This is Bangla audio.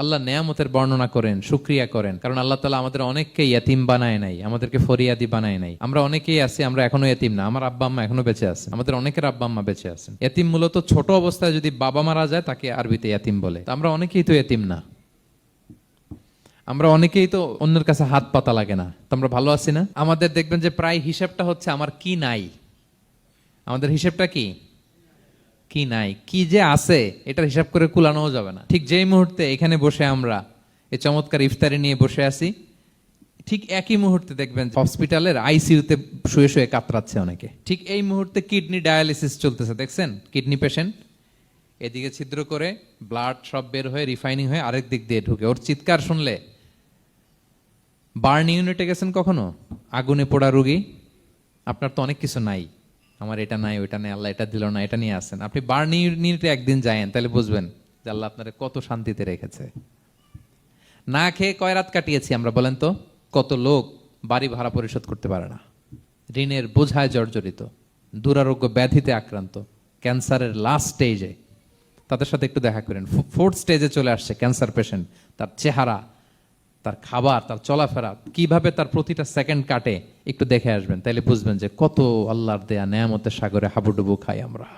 আল্লাহ নেয়ামতের বর্ণনা করেন, শুকরিয়া করেন, কারণ আল্লাহ তাআলা আমাদের অনেককে ইয়াতিম বানায় নাই, আমাদেরকে ফরিয়াদি বানায় নাই। আমরা অনেকেই আছি, আমরা এখনো ইয়াতিম না, আমার আব্বা আম্মা এখনো বেঁচে আছেন, আমাদের অনেকের আব্বা আম্মা বেঁচে আছেন। ইয়াতিম মূলত ছোট অবস্থায় যদি বাবা মারা যায় তাকে আরবিতে ইয়াতিম বলে। তো আমরা অনেকেই তো ইয়াতিম না, আমরা অনেকেই তো অন্যের কাছে হাত পাতা লাগে না। তো আমরা ভালো আছি না? আমাদের দেখবেন যে প্রায় হিসাবটা হচ্ছে আমার কি নাই। আমাদের হিসাবটা কি কি নাই, কি যে আছে এটার হিসাব করে কুলানোও যাবে না। ঠিক যেই মুহূর্তে এখানে বসে আমরা এই চমৎকার ইফতারি নিয়ে বসে আছি, ঠিক একই মুহূর্তে দেখবেন হসপিটালের আইসিইউতে শুয়ে শুয়ে কাতরাচ্ছে অনেকে। ঠিক এই মুহূর্তে কিডনি ডায়ালিসিস চলতেছে, দেখছেন? কিডনি পেশেন্ট এদিকে ছিদ্র করে ব্লাড সব বের হয়ে রিফাইনিং হয়ে আরেক দিক দিয়ে ঢুকে। ওর চিৎকার শুনলে, বার্ন ইউনিটে গেছেন কখনো? আগুনে পোড়া রোগী, আপনার তো অনেক কিছু নাই, আমার এটা নাই, ওইটা নাই, আল্লাহ এটা দিল না, এটা নিয়ে আসেন। আপনি বার্ন ইউনিটে একদিন যায়েন, তাহলে বুঝবেন যে আল্লাহ আপনার কত শান্তিতে রেখেছে। না খেয়ে কয় রাত কাটিয়েছি আমরা, বলেন তো? কত লোক বাড়ি ভাড়া পরিশোধ করতে পারে না, ঋণের বোঝায় জর্জরিত, দুরারোগ্য ব্যাধিতে আক্রান্ত, ক্যান্সারের লাস্ট স্টেজে। তাদের সাথে একটু দেখা করেন, ফোর্থ স্টেজে চলে আসছে ক্যান্সার পেশেন্ট। তার চেহারা, তার খাবার, তার চলাফেরা, কিভাবে তার প্রতিটা সেকেন্ড কাটে, একটু দেখে আসবেন, তাইলে বুঝবেন যে কত আল্লাহর দেয়া নেয়ামতের সাগরে হাবুডুবু খাই আমরা।